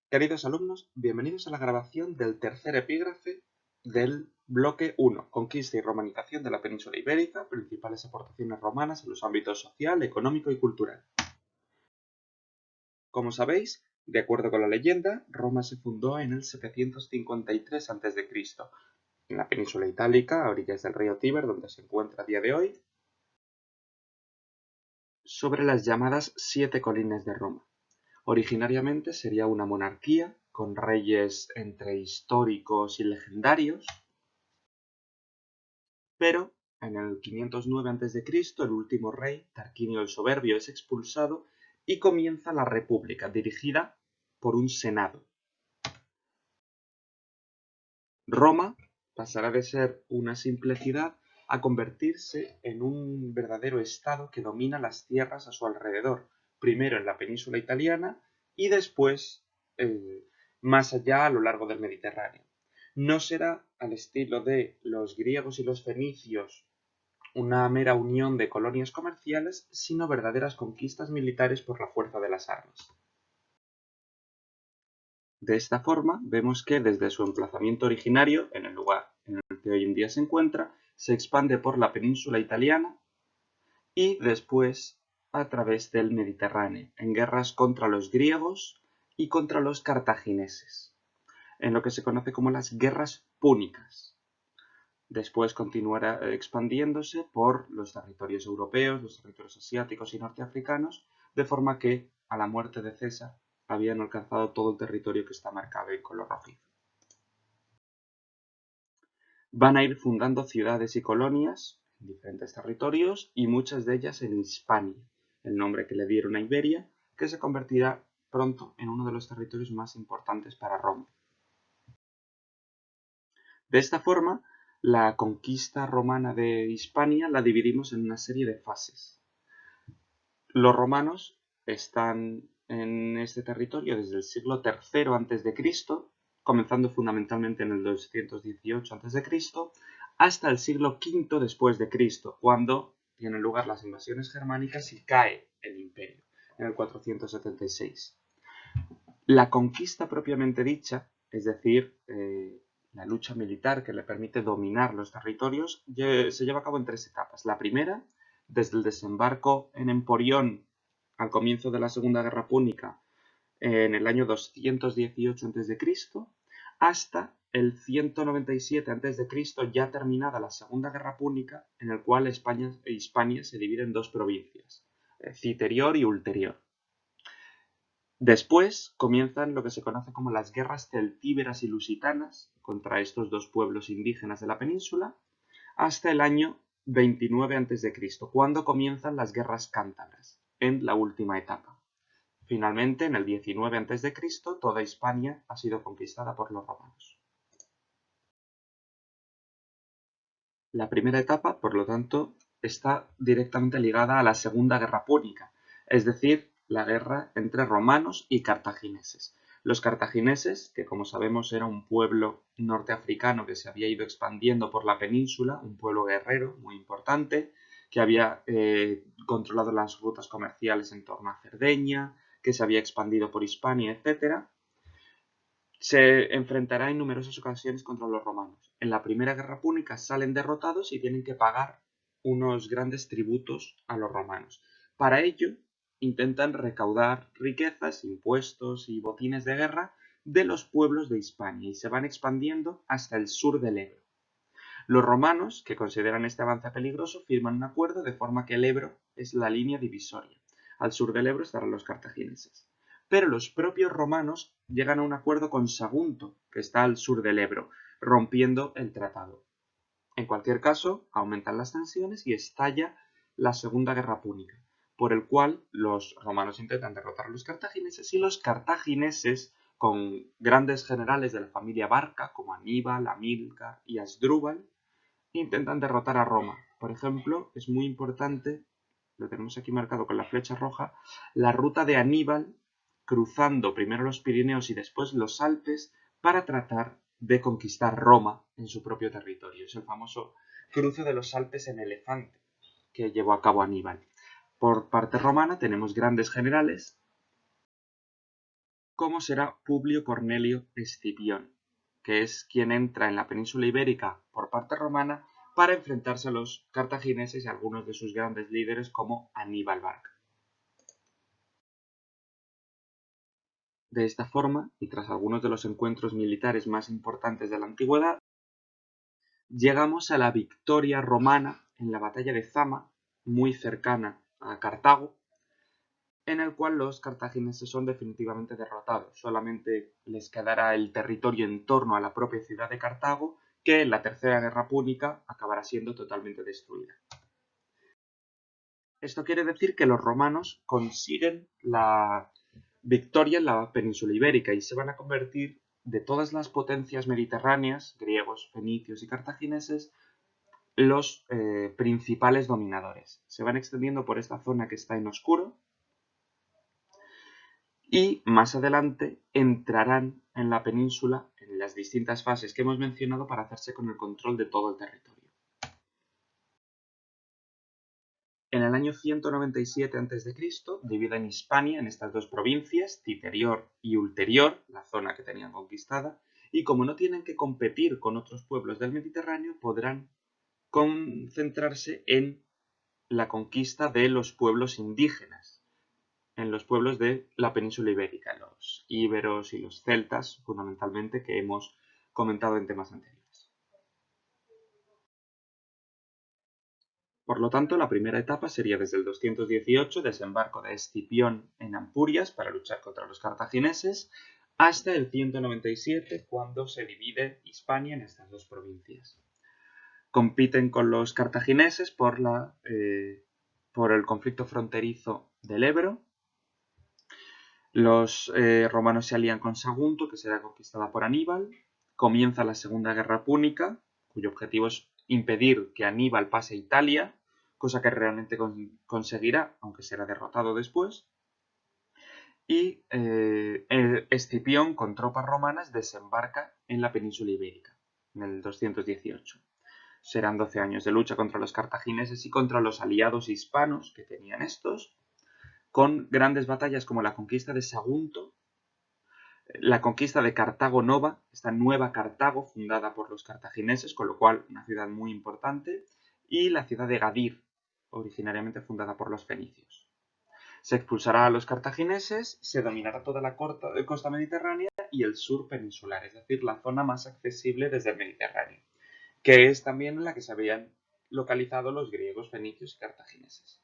Queridos alumnos, bienvenidos a la grabación del tercer epígrafe del bloque 1, Conquista y romanización de la península ibérica, principales aportaciones romanas en los ámbitos social, económico y cultural. Como sabéis, de acuerdo con la leyenda, Roma se fundó en el 753 a.C., en la península itálica, a orillas del río Tíber, donde se encuentra a día de hoy, sobre las llamadas Siete Colinas de Roma. Originariamente sería una monarquía con reyes entre históricos y legendarios, pero en el 509 a.C. el último rey, Tarquinio el Soberbio, es expulsado y comienza la República, dirigida por un senado. Roma pasará de ser una simple ciudad a convertirse en un verdadero estado que domina las tierras a su alrededor, primero en la península italiana y después más allá a lo largo del Mediterráneo. No será al estilo de los griegos y los fenicios una mera unión de colonias comerciales, sino verdaderas conquistas militares por la fuerza de las armas. De esta forma, vemos que desde su emplazamiento originario, en el lugar en el que hoy en día se encuentra, se expande por la península italiana y después a través del Mediterráneo, en guerras contra los griegos y contra los cartagineses, en lo que se conoce como las guerras púnicas. Después continuará expandiéndose por los territorios europeos, los territorios asiáticos y norteafricanos, de forma que, a la muerte de César, habían alcanzado todo el territorio que está marcado en color rojizo. Van a ir fundando ciudades y colonias en diferentes territorios y muchas de ellas en Hispania, el nombre que le dieron a Iberia, que se convertirá pronto en uno de los territorios más importantes para Roma. De esta forma, la conquista romana de Hispania la dividimos en una serie de fases. Los romanos están en este territorio desde el siglo III a.C., comenzando fundamentalmente en el 218 a.C., hasta el siglo V después de Cristo, cuando tienen lugar las invasiones germánicas y cae el imperio, en el 476. La conquista propiamente dicha, es decir, la lucha militar que le permite dominar los territorios, se lleva a cabo en tres etapas. La primera, desde el desembarco en Emporión al comienzo de la Segunda Guerra Púnica en el año 218 a.C., hasta el 197 a.C., ya terminada la Segunda Guerra Púnica, en el cual Hispania se divide en dos provincias, Citerior y Ulterior. Después comienzan lo que se conoce como las guerras celtíberas y lusitanas contra estos dos pueblos indígenas de la península, hasta el año 29 a.C., cuando comienzan las guerras cántabras, en la última etapa. Finalmente, en el 19 a.C., toda Hispania ha sido conquistada por los romanos. La primera etapa, por lo tanto, está directamente ligada a la Segunda Guerra Púnica, es decir, la guerra entre romanos y cartagineses. Los cartagineses, que como sabemos era un pueblo norteafricano que se había ido expandiendo por la península, un pueblo guerrero muy importante, que había controlado las rutas comerciales en torno a Cerdeña, que se había expandido por Hispania, etc., se enfrentará en numerosas ocasiones contra los romanos. En la Primera Guerra Púnica salen derrotados y tienen que pagar unos grandes tributos a los romanos. Para ello, intentan recaudar riquezas, impuestos y botines de guerra de los pueblos de Hispania y se van expandiendo hasta el sur del Ebro. Los romanos, que consideran este avance peligroso, firman un acuerdo de forma que el Ebro es la línea divisoria. Al sur del Ebro estarán los cartagineses. Pero los propios romanos llegan a un acuerdo con Sagunto, que está al sur del Ebro, rompiendo el tratado. En cualquier caso, aumentan las tensiones y estalla la Segunda Guerra Púnica, por el cual los romanos intentan derrotar a los cartagineses y los cartagineses, con grandes generales de la familia Barca, como Aníbal, Amílcar y Asdrúbal, intentan derrotar a Roma. Por ejemplo, es muy importante, lo tenemos aquí marcado con la flecha roja, la ruta de Aníbal cruzando primero los Pirineos y después los Alpes para tratar de conquistar Roma en su propio territorio. Es el famoso cruce de los Alpes en elefante que llevó a cabo Aníbal. Por parte romana tenemos grandes generales como será Publio Cornelio Escipión, que es quien entra en la península ibérica por parte romana para enfrentarse a los cartagineses y a algunos de sus grandes líderes como Aníbal Barca. De esta forma, y tras algunos de los encuentros militares más importantes de la antigüedad, llegamos a la victoria romana en la batalla de Zama, muy cercana a Cartago, en el cual los cartagineses son definitivamente derrotados. Solamente les quedará el territorio en torno a la propia ciudad de Cartago, que en la Tercera Guerra Púnica acabará siendo totalmente destruida. Esto quiere decir que los romanos consiguen la victoria en la península ibérica y se van a convertir de todas las potencias mediterráneas, griegos, fenicios y cartagineses, los principales dominadores. Se van extendiendo por esta zona que está en oscuro y más adelante entrarán en la península en las distintas fases que hemos mencionado para hacerse con el control de todo el territorio. En el año 197 a.C. dividen Hispania en estas dos provincias, Citerior y Ulterior, la zona que tenían conquistada, y como no tienen que competir con otros pueblos del Mediterráneo, podrán concentrarse en la conquista de los pueblos indígenas, en los pueblos de la península ibérica, los íberos y los celtas, fundamentalmente, que hemos comentado en temas anteriores. Por lo tanto, la primera etapa sería desde el 218, desembarco de Escipión en Ampurias para luchar contra los cartagineses, hasta el 197, cuando se divide Hispania en estas dos provincias. Compiten con los cartagineses por el conflicto fronterizo del Ebro. Los romanos se alían con Sagunto, que será conquistada por Aníbal. Comienza la Segunda Guerra Púnica, cuyo objetivo es impedir que Aníbal pase a Italia, cosa que realmente conseguirá, aunque será derrotado después. Y Escipión, con tropas romanas, desembarca en la península ibérica, en el 218. Serán 12 años de lucha contra los cartagineses y contra los aliados hispanos que tenían estos, con grandes batallas como la conquista de Sagunto, la conquista de Cartago Nova, esta nueva Cartago fundada por los cartagineses, con lo cual una ciudad muy importante, y la ciudad de Gadir, originariamente fundada por los fenicios. Se expulsará a los cartagineses, se dominará toda la costa mediterránea y el sur peninsular, es decir, la zona más accesible desde el Mediterráneo, que es también la que se habían localizado los griegos, fenicios y cartagineses.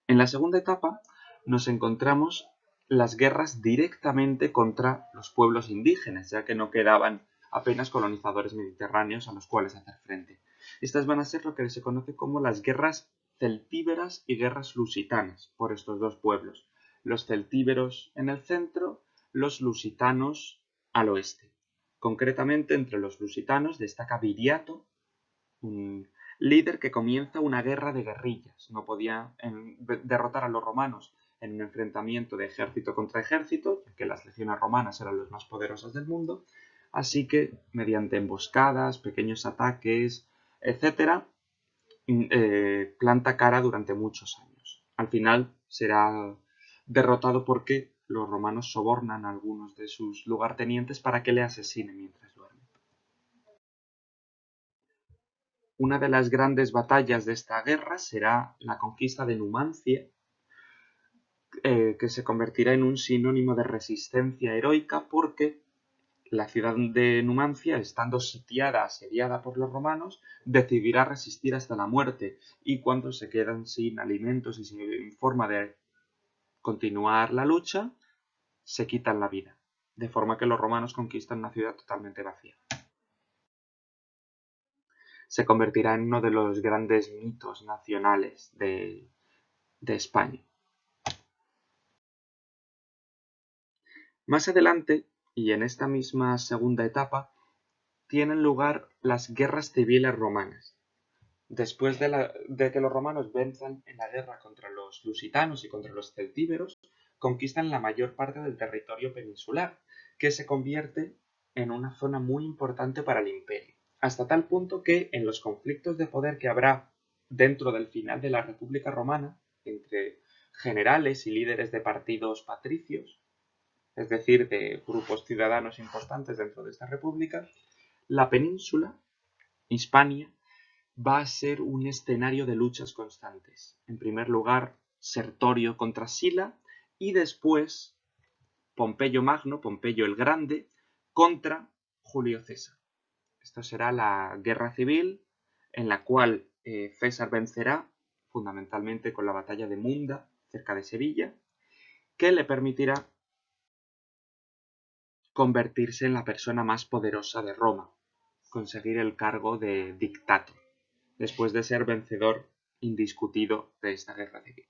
En la segunda etapa nos encontramos las guerras directamente contra los pueblos indígenas, ya que no quedaban apenas colonizadores mediterráneos a los cuales hacer frente. Estas van a ser lo que se conoce como las guerras celtíberas y guerras lusitanas por estos dos pueblos. Los celtíberos en el centro, los lusitanos al oeste. Concretamente, entre los lusitanos destaca Viriato, un líder que comienza una guerra de guerrillas. No podía derrotar a los romanos en un enfrentamiento de ejército contra ejército, ya que las legiones romanas eran las más poderosas del mundo, así que mediante emboscadas, pequeños ataques, etc., planta cara durante muchos años. Al final será derrotado porque los romanos sobornan a algunos de sus lugartenientes para que le asesinen mientras duerme. Una de las grandes batallas de esta guerra será la conquista de Numancia, que se convertirá en un sinónimo de resistencia heroica porque la ciudad de Numancia, estando sitiada, asediada por los romanos, decidirá resistir hasta la muerte y cuando se quedan sin alimentos y sin forma de continuar la lucha, se quitan la vida, de forma que los romanos conquistan una ciudad totalmente vacía. Se convertirá en uno de los grandes mitos nacionales de España. Más adelante, y en esta misma segunda etapa, tienen lugar las guerras civiles romanas. Después de que los romanos venzan en la guerra contra los lusitanos y contra los celtíberos, conquistan la mayor parte del territorio peninsular, que se convierte en una zona muy importante para el imperio, hasta tal punto que en los conflictos de poder que habrá dentro del final de la República Romana, entre generales y líderes de partidos patricios, es decir, de grupos ciudadanos importantes dentro de esta república, la península, Hispania, va a ser un escenario de luchas constantes. En primer lugar, Sertorio contra Sila y después Pompeyo Magno, Pompeyo el Grande, contra Julio César. Esto será la guerra civil en la cual César vencerá fundamentalmente con la batalla de Munda, cerca de Sevilla, que le permitirá convertirse en la persona más poderosa de Roma, conseguir el cargo de dictator, después de ser vencedor indiscutido de esta guerra civil.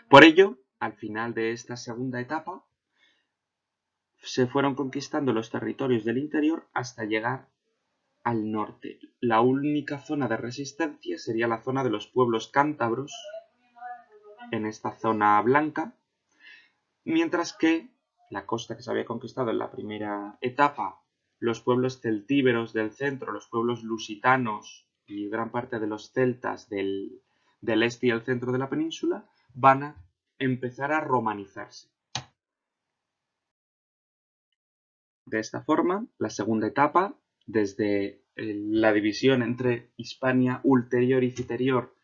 Por ello, al final de esta segunda etapa, se fueron conquistando los territorios del interior hasta llegar al norte. La única zona de resistencia sería la zona de los pueblos cántabros, en esta zona blanca, mientras que la costa que se había conquistado en la primera etapa, los pueblos celtíberos del centro, los pueblos lusitanos y gran parte de los celtas del este y el centro de la península, van a empezar a romanizarse. De esta forma, la segunda etapa, desde la división entre Hispania ulterior y citerior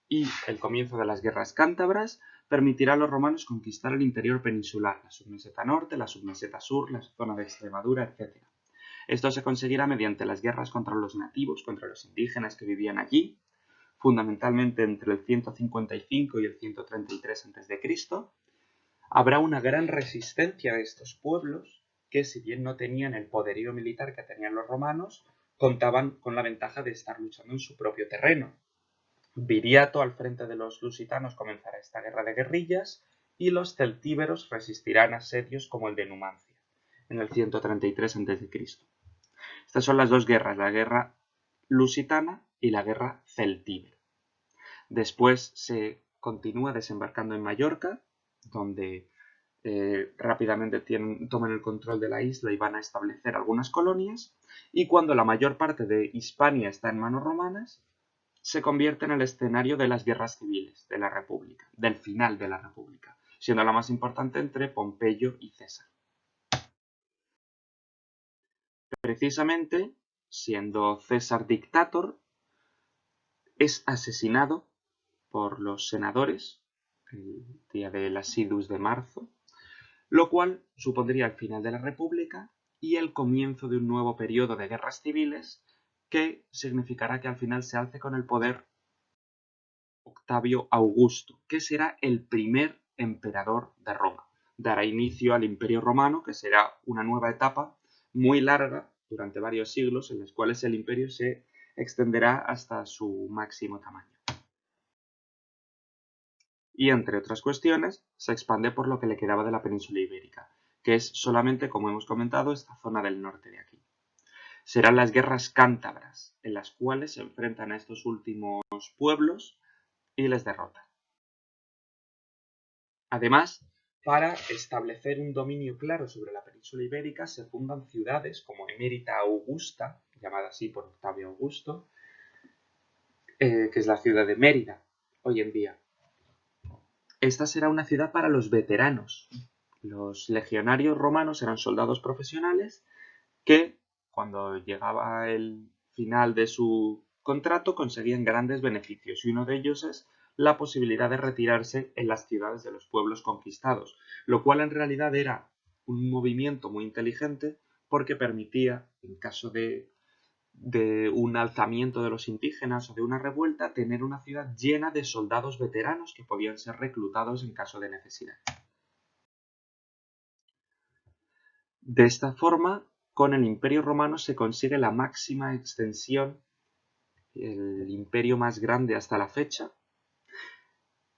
y el comienzo de las guerras cántabras, permitirá a los romanos conquistar el interior peninsular, la submeseta norte, la submeseta sur, la zona de Extremadura, etc. Esto se conseguirá mediante las guerras contra los nativos, contra los indígenas que vivían allí, fundamentalmente entre el 155 y el 133 a.C. Habrá una gran resistencia de estos pueblos que, si bien no tenían el poderío militar que tenían los romanos, contaban con la ventaja de estar luchando en su propio terreno. Viriato, al frente de los lusitanos, comenzará esta guerra de guerrillas y los celtíberos resistirán asedios como el de Numancia, en el 133 a.C. Estas son las dos guerras, la guerra lusitana y la guerra celtíbera. Después se continúa desembarcando en Mallorca, donde rápidamente toman el control de la isla y van a establecer algunas colonias, y cuando la mayor parte de Hispania está en manos romanas, se convierte en el escenario de las guerras civiles de la República, del final de la República, siendo la más importante entre Pompeyo y César. Precisamente, siendo César dictator, es asesinado por los senadores el día del Asidus de marzo, lo cual supondría el final de la República y el comienzo de un nuevo periodo de guerras civiles que significará que al final se alce con el poder Octavio Augusto, que será el primer emperador de Roma. Dará inicio al Imperio Romano, que será una nueva etapa muy larga durante varios siglos, en los cuales el imperio se extenderá hasta su máximo tamaño. Y, entre otras cuestiones, se expande por lo que le quedaba de la península ibérica, que es solamente, como hemos comentado, esta zona del norte de aquí. Serán las guerras cántabras, en las cuales se enfrentan a estos últimos pueblos y les derrotan. Además, para establecer un dominio claro sobre la península ibérica, se fundan ciudades como Emérita Augusta, llamada así por Octavio Augusto, que es la ciudad de Mérida, hoy en día. Esta será una ciudad para los veteranos. Los legionarios romanos eran soldados profesionales que, cuando llegaba el final de su contrato, conseguían grandes beneficios, y uno de ellos es la posibilidad de retirarse en las ciudades de los pueblos conquistados, lo cual en realidad era un movimiento muy inteligente porque permitía, en caso de un alzamiento de los indígenas o de una revuelta, tener una ciudad llena de soldados veteranos que podían ser reclutados en caso de necesidad. De esta forma, con el Imperio Romano se consigue la máxima extensión, el imperio más grande hasta la fecha,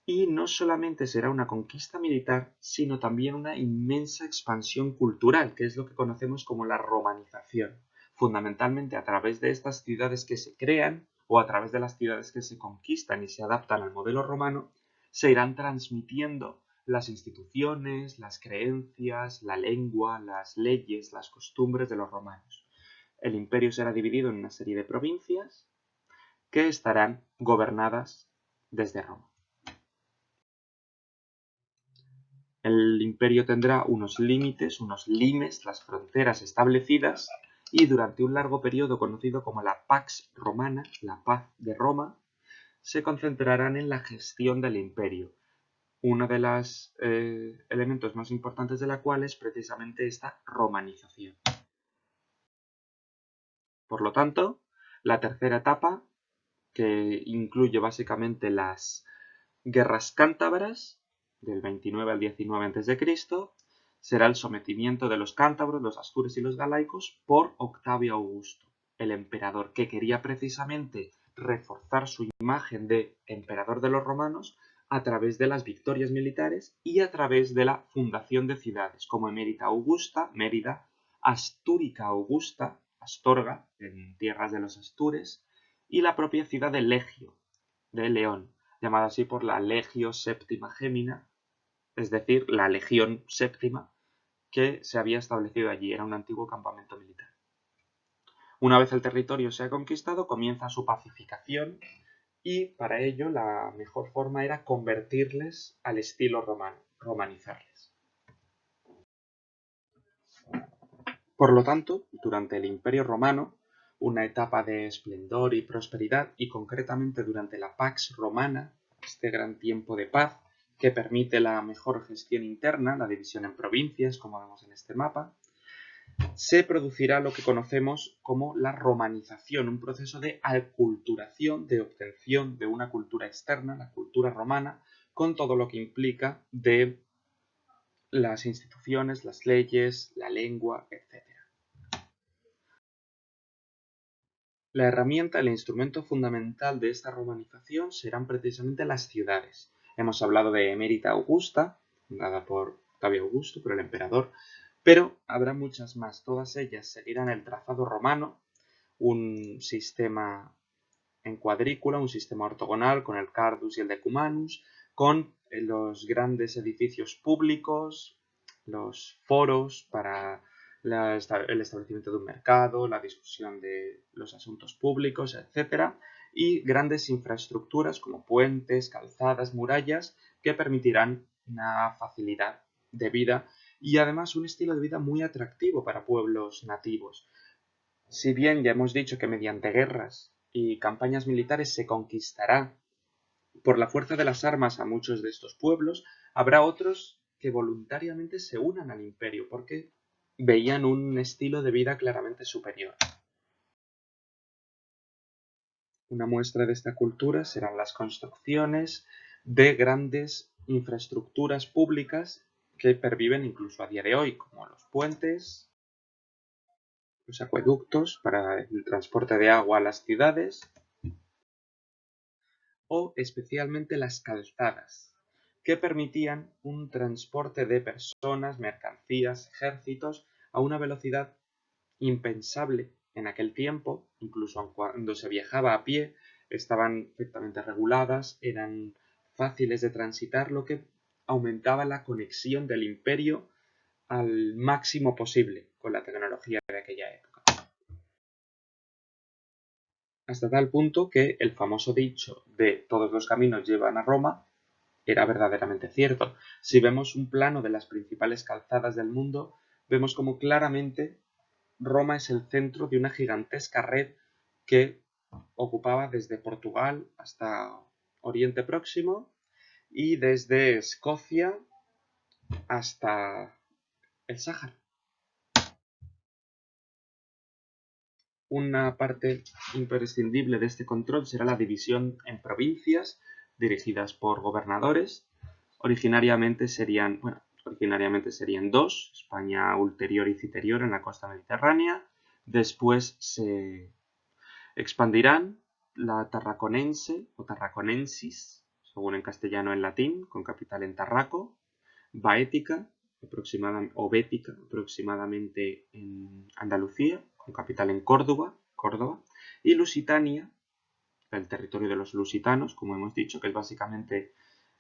y no solamente será una conquista militar, sino también una inmensa expansión cultural, que es lo que conocemos como la romanización, fundamentalmente a través de estas ciudades que se crean o a través de las ciudades que se conquistan y se adaptan al modelo romano, se irán transmitiendo las instituciones, las creencias, la lengua, las leyes, las costumbres de los romanos. El imperio será dividido en una serie de provincias que estarán gobernadas desde Roma. El imperio tendrá unos límites, unos limes, las fronteras establecidas, y durante un largo periodo conocido como la Pax Romana, la paz de Roma, se concentrarán en la gestión del imperio. Uno de los elementos más importantes de la cual es precisamente esta romanización. Por lo tanto, la tercera etapa, que incluye básicamente las guerras cántabras, del 29 al 19 a.C., será el sometimiento de los cántabros, los astures y los galaicos por Octavio Augusto, el emperador, que quería precisamente reforzar su imagen de emperador de los romanos a través de las victorias militares y a través de la fundación de ciudades como Emérita Augusta, Mérida, Astúrica Augusta, Astorga, en tierras de los Astures, y la propia ciudad de Legio, de León, llamada así por la Legio Séptima Gemina, es decir, la Legión Séptima, que se había establecido allí, era un antiguo campamento militar. Una vez el territorio se ha conquistado, comienza su pacificación y para ello la mejor forma era convertirles al estilo romano, romanizarles. Por lo tanto, durante el Imperio Romano, una etapa de esplendor y prosperidad, y concretamente durante la Pax Romana, este gran tiempo de paz que permite la mejor gestión interna, la división en provincias, como vemos en este mapa, se producirá lo que conocemos como la romanización, un proceso de aculturación, de obtención de una cultura externa, la cultura romana, con todo lo que implica de las instituciones, las leyes, la lengua, etc. La herramienta, el instrumento fundamental de esta romanización serán precisamente las ciudades. Hemos hablado de Emérita Augusta, fundada por Octavio Augusto, por el emperador, pero habrá muchas más. Todas ellas seguirán el trazado romano, un sistema en cuadrícula, un sistema ortogonal con el Cardus y el Decumanus, con los grandes edificios públicos, los foros para el establecimiento de un mercado, la discusión de los asuntos públicos, etc. Y grandes infraestructuras como puentes, calzadas, murallas, que permitirán una facilidad de vida y además un estilo de vida muy atractivo para pueblos nativos. Si bien ya hemos dicho que mediante guerras y campañas militares se conquistará por la fuerza de las armas a muchos de estos pueblos, habrá otros que voluntariamente se unan al imperio porque veían un estilo de vida claramente superior. Una muestra de esta cultura serán las construcciones de grandes infraestructuras públicas que perviven incluso a día de hoy, como los puentes, los acueductos para el transporte de agua a las ciudades, o especialmente las calzadas, que permitían un transporte de personas, mercancías, ejércitos a una velocidad impensable en aquel tiempo, incluso cuando se viajaba a pie, estaban perfectamente reguladas, eran fáciles de transitar, lo que aumentaba la conexión del imperio al máximo posible con la tecnología de aquella época. Hasta tal punto que el famoso dicho de todos los caminos llevan a Roma era verdaderamente cierto. Si vemos un plano de las principales calzadas del mundo, vemos como claramente Roma es el centro de una gigantesca red que ocupaba desde Portugal hasta Oriente Próximo y desde Escocia hasta el Sáhara. Una parte imprescindible de este control será la división en provincias dirigidas por gobernadores. Originariamente serían dos, España ulterior y citerior en la costa mediterránea. Después se expandirán la tarraconense o tarraconensis, según en castellano o en latín, con capital en Tarraco, Baética o Bética, aproximadamente en Andalucía, con capital en Córdoba, y Lusitania, el territorio de los lusitanos, como hemos dicho, que es básicamente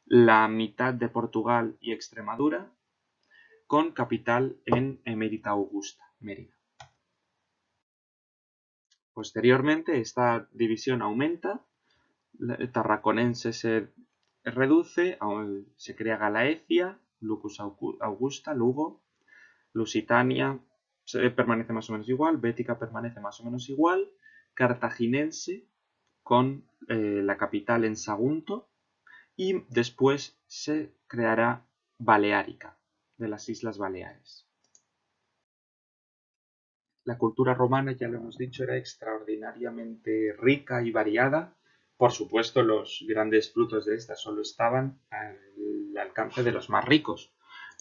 la mitad de Portugal y Extremadura, con capital en Emérita Augusta, Mérida. Posteriormente, esta división aumenta, el tarraconense se reduce, se crea Galaecia, Lucus Augusta, Lugo, Lusitania permanece más o menos igual, Bética permanece más o menos igual, Cartaginense con la capital en Sagunto, y después se creará Baleárica, de las Islas Baleares. La cultura romana, ya lo hemos dicho, era extraordinariamente rica y variada. Por supuesto, los grandes frutos de esta solo estaban al alcance de los más ricos,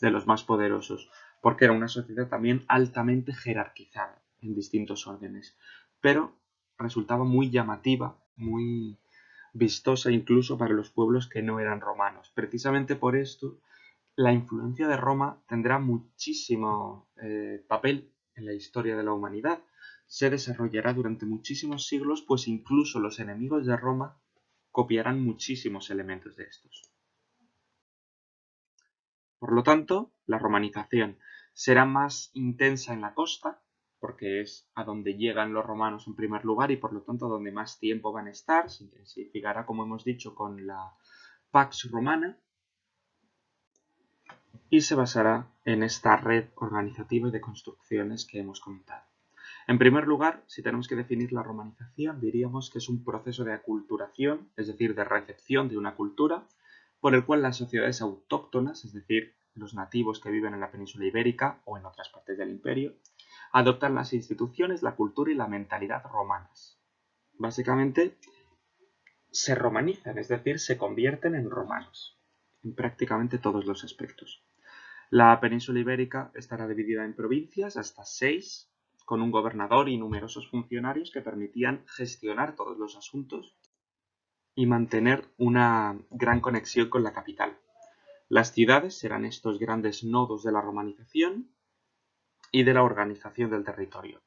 de los más poderosos, porque era una sociedad también altamente jerarquizada en distintos órdenes, pero resultaba muy llamativa, muy vistosa incluso para los pueblos que no eran romanos. Precisamente por esto, la influencia de Roma tendrá muchísimo papel en la historia de la humanidad. Se desarrollará durante muchísimos siglos, pues incluso los enemigos de Roma copiarán muchísimos elementos de estos. Por lo tanto, la romanización será más intensa en la costa, porque es a donde llegan los romanos en primer lugar y por lo tanto a donde más tiempo van a estar. Se intensificará, como hemos dicho, con la Pax Romana, y se basará en esta red organizativa y de construcciones que hemos comentado. En primer lugar, si tenemos que definir la romanización, diríamos que es un proceso de aculturación, es decir, de recepción de una cultura, por el cual las sociedades autóctonas, es decir, los nativos que viven en la península ibérica o en otras partes del imperio, adoptan las instituciones, la cultura y la mentalidad romanas. Básicamente, se romanizan, es decir, se convierten en romanos, en prácticamente todos los aspectos. La península ibérica estará dividida en provincias, hasta 6, con un gobernador y numerosos funcionarios que permitían gestionar todos los asuntos y mantener una gran conexión con la capital. Las ciudades serán estos grandes nodos de la romanización y de la organización del territorio.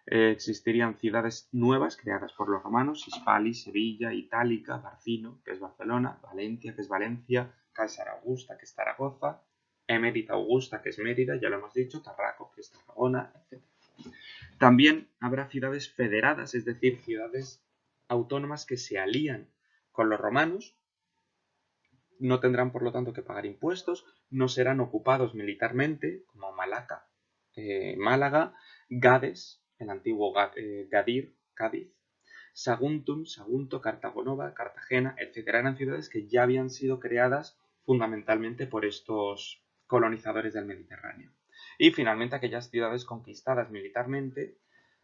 Existirían ciudades nuevas creadas por los romanos: Hispalis, Sevilla, Itálica, Barcino, que es Barcelona, Valencia, que es Valencia, Cásar Augusta, que es Zaragoza, Emérita Augusta, que es Mérida, ya lo hemos dicho, Tarraco, que es Tarragona, etc. También habrá ciudades federadas, es decir, ciudades autónomas que se alían con los romanos, no tendrán por lo tanto que pagar impuestos, no serán ocupados militarmente, como Malaca, Málaga, Gades, el antiguo Gadir, Cádiz, Saguntum, Sagunto, Cartagonova, Cartagena, etc. Eran ciudades que ya habían sido creadas fundamentalmente por estos colonizadores del Mediterráneo. Y finalmente aquellas ciudades conquistadas militarmente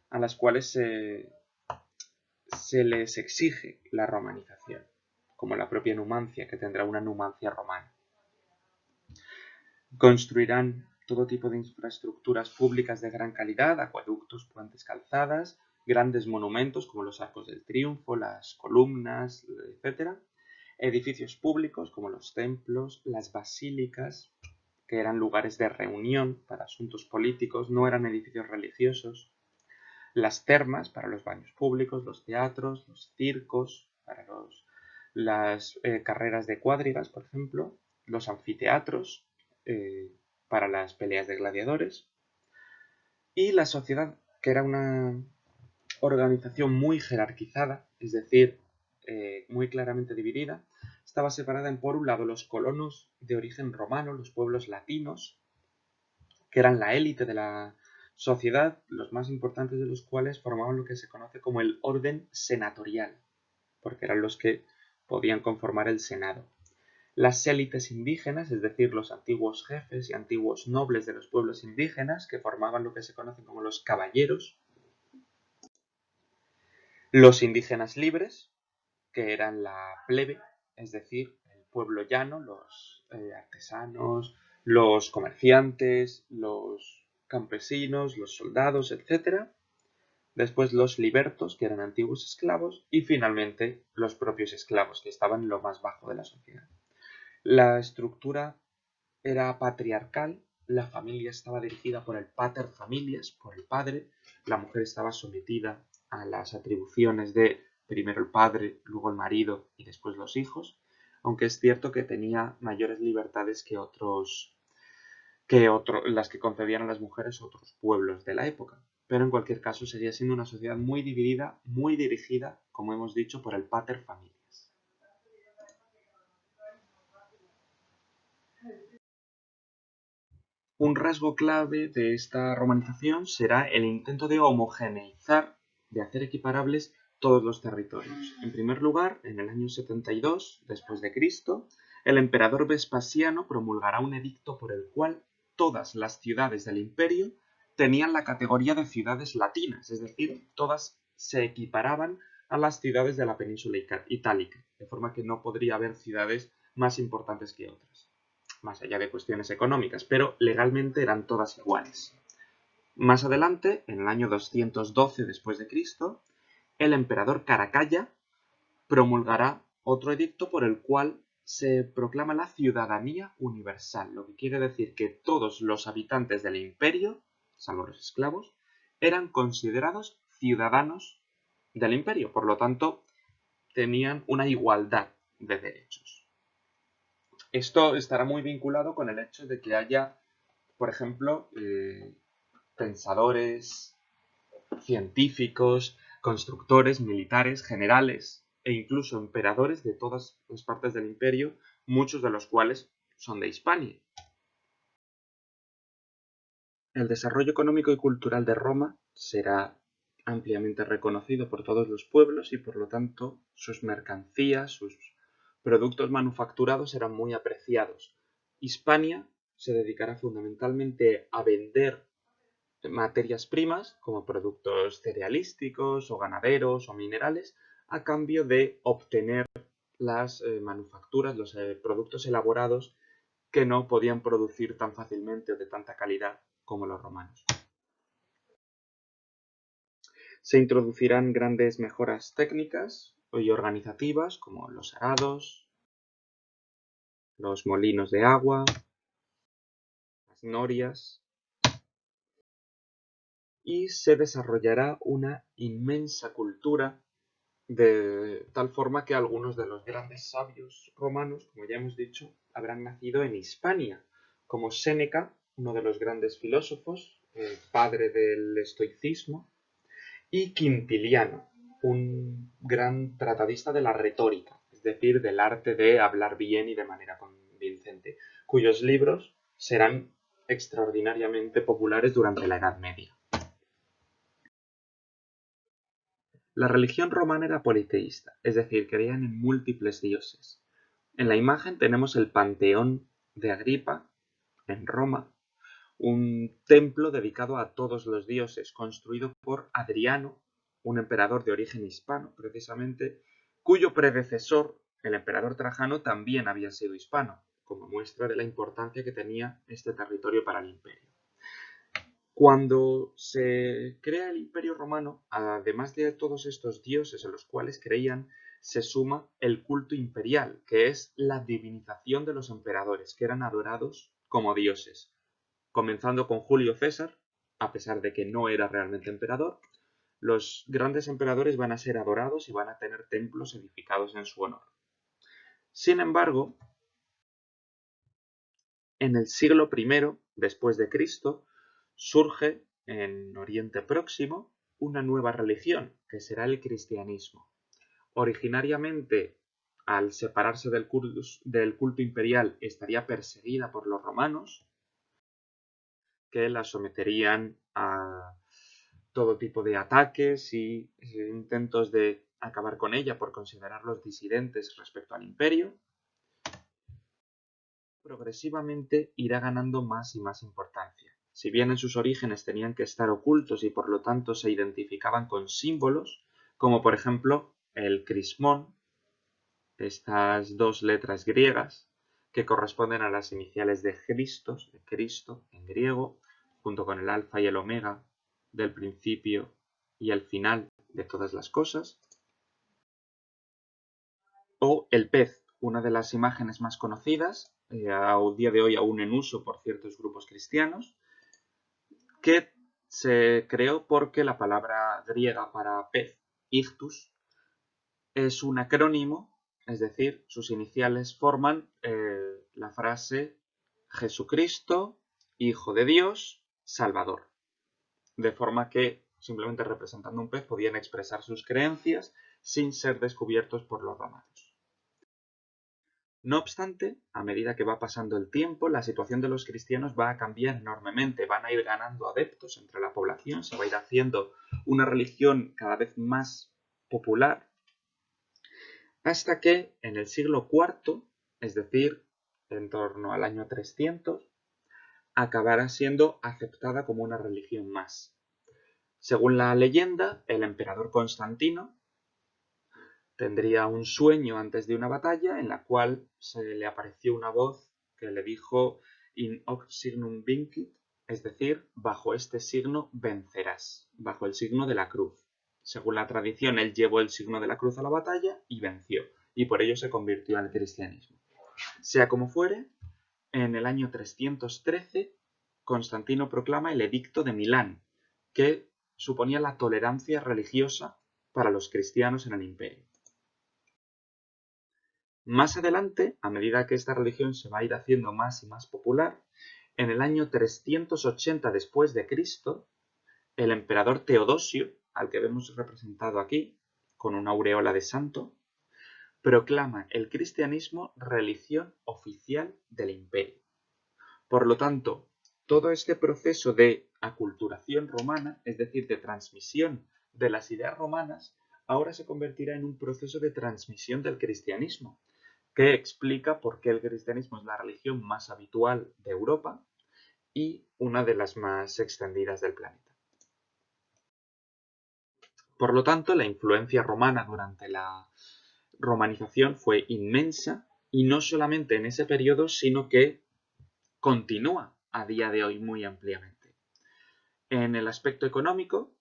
a las cuales se les exige la romanización, como la propia Numancia, que tendrá una Numancia romana. Construirán todo tipo de infraestructuras públicas de gran calidad: acueductos, puentes, calzadas, grandes monumentos como los Arcos del Triunfo, las columnas, etc. Edificios públicos como los templos, las basílicas, que eran lugares de reunión para asuntos políticos, no eran edificios religiosos. Las termas para los baños públicos, los teatros, los circos, para las carreras de cuadrigas, por ejemplo, los anfiteatros, para las peleas de gladiadores, y la sociedad, que era una organización muy jerarquizada, es decir, muy claramente dividida. Estaba separada en, por un lado, los colonos de origen romano, los pueblos latinos, que eran la élite de la sociedad, los más importantes de los cuales formaban lo que se conoce como el orden senatorial, porque eran los que podían conformar el senado. Las élites indígenas, es decir, los antiguos jefes y antiguos nobles de los pueblos indígenas, que formaban lo que se conocen como los caballeros. Los indígenas libres, que eran la plebe, es decir, el pueblo llano, los artesanos, los comerciantes, los campesinos, los soldados, etc. Después los libertos, que eran antiguos esclavos, y finalmente los propios esclavos, que estaban en lo más bajo de la sociedad. La estructura era patriarcal, la familia estaba dirigida por el pater familias, por el padre, la mujer estaba sometida a las atribuciones de primero el padre, luego el marido y después los hijos, aunque es cierto que tenía mayores libertades las que concedían a las mujeres otros pueblos de la época. Pero en cualquier caso seguía siendo una sociedad muy dividida, muy dirigida, como hemos dicho, por el pater familias. Un rasgo clave de esta romanización será el intento de homogeneizar, de hacer equiparables todos los territorios. En primer lugar, en el año 72 después de Cristo, el emperador Vespasiano promulgará un edicto por el cual todas las ciudades del imperio tenían la categoría de ciudades latinas, es decir, todas se equiparaban a las ciudades de la península itálica, de forma que no podría haber ciudades más importantes que otras, más allá de cuestiones económicas, pero legalmente eran todas iguales. Más adelante, en el año 212 después de Cristo, el emperador Caracalla promulgará otro edicto por el cual se proclama la ciudadanía universal, lo que quiere decir que todos los habitantes del imperio, salvo los esclavos, eran considerados ciudadanos del imperio, por lo tanto tenían una igualdad de derechos. Esto estará muy vinculado con el hecho de que haya, por ejemplo, pensadores, científicos, constructores, militares, generales e incluso emperadores de todas las partes del imperio, muchos de los cuales son de Hispania. El desarrollo económico y cultural de Roma será ampliamente reconocido por todos los pueblos y por lo tanto sus mercancías, sus productos manufacturados eran muy apreciados. Hispania se dedicará fundamentalmente a vender materias primas como productos cerealísticos o ganaderos o minerales a cambio de obtener las manufacturas, los productos elaborados que no podían producir tan fácilmente o de tanta calidad como los romanos. Se introducirán grandes mejoras técnicas y organizativas como los arados, los molinos de agua, las norias, y se desarrollará una inmensa cultura de tal forma que algunos de los grandes sabios romanos, como ya hemos dicho, habrán nacido en Hispania, como Séneca, uno de los grandes filósofos, el padre del estoicismo, y Quintiliano, un gran tratadista de la retórica, es decir, del arte de hablar bien y de manera convincente, cuyos libros serán extraordinariamente populares durante la Edad Media. La religión romana era politeísta, es decir, creían en múltiples dioses. En la imagen tenemos el Panteón de Agripa, en Roma, un templo dedicado a todos los dioses, construido por Adriano, un emperador de origen hispano, precisamente, cuyo predecesor, el emperador Trajano, también había sido hispano, como muestra de la importancia que tenía este territorio para el imperio. Cuando se crea el Imperio Romano, además de todos estos dioses en los cuales creían, se suma el culto imperial, que es la divinización de los emperadores, que eran adorados como dioses. Comenzando con Julio César, a pesar de que no era realmente emperador, los grandes emperadores van a ser adorados y van a tener templos edificados en su honor. Sin embargo, en el siglo I después de Cristo, surge en Oriente Próximo una nueva religión, que será el cristianismo. Originariamente, al separarse del culto imperial, estaría perseguida por los romanos, que la someterían a todo tipo de ataques y intentos de acabar con ella por considerarlos disidentes respecto al imperio. Progresivamente irá ganando más y más importancia. Si bien en sus orígenes tenían que estar ocultos y por lo tanto se identificaban con símbolos, como por ejemplo el crismón, estas dos letras griegas que corresponden a las iniciales de Christos, de Cristo en griego, junto con el alfa y el omega del principio y el final de todas las cosas, o el pez, una de las imágenes más conocidas, a día de hoy aún en uso por ciertos grupos cristianos, que se creó porque la palabra griega para pez, ictus, es un acrónimo, es decir, sus iniciales forman la frase Jesucristo, Hijo de Dios, Salvador. De forma que, simplemente representando un pez, podían expresar sus creencias sin ser descubiertos por los romanos. No obstante, a medida que va pasando el tiempo, la situación de los cristianos va a cambiar enormemente, van a ir ganando adeptos entre la población, se va a ir haciendo una religión cada vez más popular, hasta que en el siglo IV, es decir, en torno al año 300, acabará siendo aceptada como una religión más. Según la leyenda, el emperador Constantino tendría un sueño antes de una batalla en la cual se le apareció una voz que le dijo in hoc signum vincit, es decir, bajo este signo vencerás, bajo el signo de la cruz. Según la tradición, él llevó el signo de la cruz a la batalla y venció, y por ello se convirtió al cristianismo. Sea como fuere, en el año 313, Constantino proclama el Edicto de Milán, que suponía la tolerancia religiosa para los cristianos en el imperio. Más adelante, a medida que esta religión se va a ir haciendo más y más popular, en el año 380 después de Cristo, el emperador Teodosio, al que vemos representado aquí, con una aureola de santo, proclama el cristianismo religión oficial del imperio. Por lo tanto, todo este proceso de aculturación romana, es decir, de transmisión de las ideas romanas, ahora se convertirá en un proceso de transmisión del cristianismo, que explica por qué el cristianismo es la religión más habitual de Europa y una de las más extendidas del planeta. Por lo tanto, la influencia romana durante la romanización fue inmensa y no solamente en ese periodo, sino que continúa a día de hoy muy ampliamente. En el aspecto económico,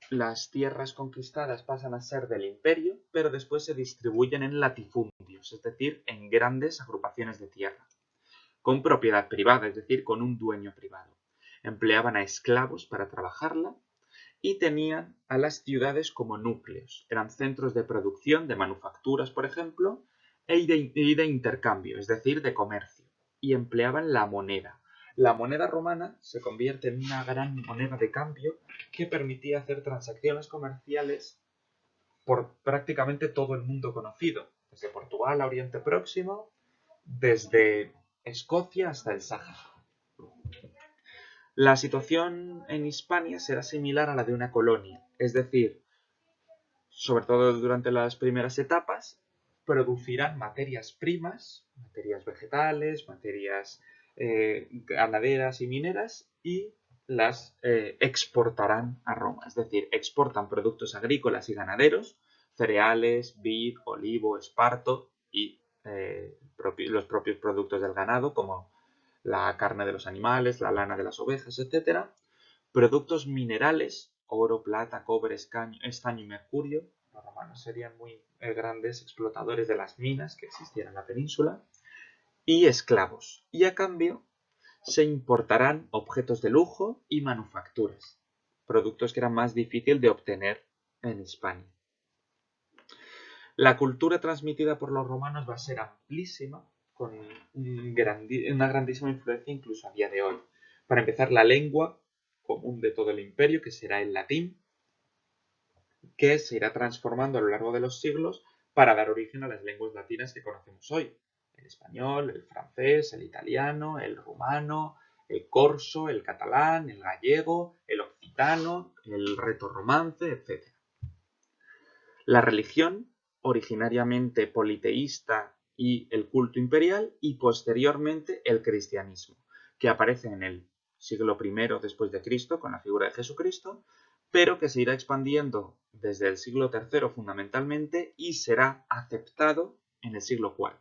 las tierras conquistadas pasan a ser del imperio, pero después se distribuyen en latifundios, es decir, en grandes agrupaciones de tierra, con propiedad privada, es decir, con un dueño privado. Empleaban a esclavos para trabajarla y tenían a las ciudades como núcleos. Eran centros de producción de manufacturas, por ejemplo, y de intercambio, es decir, de comercio. Y empleaban la moneda. La moneda romana se convierte en una gran moneda de cambio que permitía hacer transacciones comerciales por prácticamente todo el mundo conocido, desde Portugal a Oriente Próximo, desde Escocia hasta el Sáhara. La situación en Hispania será similar a la de una colonia, es decir, sobre todo durante las primeras etapas, producirán materias primas, materias vegetales, materias ganaderas y mineras y las exportarán a Roma, es decir, exportan productos agrícolas y ganaderos, cereales, vid, olivo, esparto y los propios productos del ganado como la carne de los animales, la lana de las ovejas, etc. Productos minerales, oro, plata, cobre, estaño y mercurio. Los romanos serían muy grandes explotadores de las minas que existían en la península. Y esclavos. Y a cambio se importarán objetos de lujo y manufacturas. Productos que eran más difíciles de obtener en Hispania. La cultura transmitida por los romanos va a ser amplísima, con una grandísima influencia incluso a día de hoy. Para empezar, la lengua común de todo el imperio, que será el latín, que se irá transformando a lo largo de los siglos para dar origen a las lenguas latinas que conocemos hoy. El español, el francés, el italiano, el rumano, el corso, el catalán, el gallego, el occitano, el retorromance, etc. La religión, originariamente politeísta, y el culto imperial, y posteriormente el cristianismo, que aparece en el siglo I después de Cristo con la figura de Jesucristo, pero que se irá expandiendo desde el siglo III fundamentalmente y será aceptado en el siglo IV.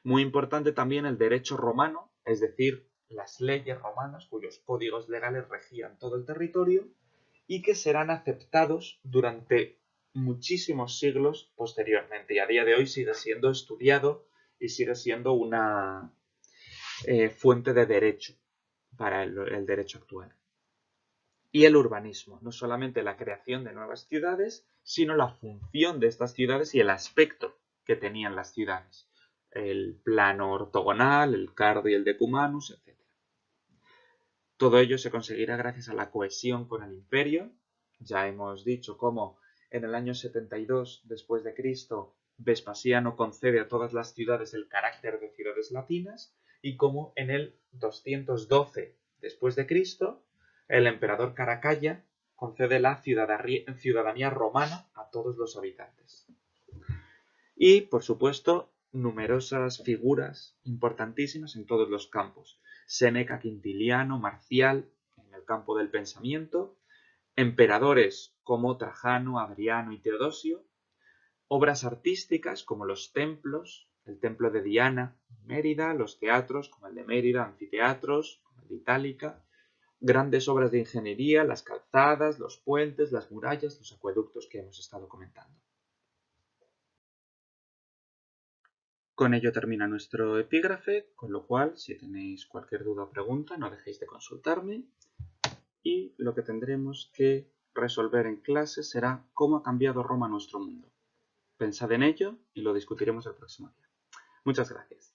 Muy importante también el derecho romano, es decir, las leyes romanas cuyos códigos legales regían todo el territorio y que serán aceptados durante muchísimos siglos posteriormente. Y a día de hoy sigue siendo estudiado y sigue siendo una fuente de derecho para el derecho actual. Y el urbanismo, no solamente la creación de nuevas ciudades, sino la función de estas ciudades y el aspecto que tenían las ciudades. El plano ortogonal, el cardo y el decumanus, etc. Todo ello se conseguirá gracias a la cohesión con el imperio. Ya hemos dicho cómo en el año 72 después de Cristo Vespasiano concede a todas las ciudades el carácter de ciudades latinas y cómo en el 212 después de Cristo el emperador Caracalla concede la ciudadanía romana a todos los habitantes. Y, por supuesto, numerosas figuras importantísimas en todos los campos. Séneca, Quintiliano, Marcial, en el campo del pensamiento, emperadores como Trajano, Adriano y Teodosio, obras artísticas como los templos, el templo de Diana en Mérida, los teatros como el de Mérida, anfiteatros como el de Itálica, grandes obras de ingeniería, las calzadas, los puentes, las murallas, los acueductos que hemos estado comentando. Con ello termina nuestro epígrafe, con lo cual, si tenéis cualquier duda o pregunta, no dejéis de consultarme. Y lo que tendremos que resolver en clase será cómo ha cambiado Roma nuestro mundo. Pensad en ello y lo discutiremos el próximo día. Muchas gracias.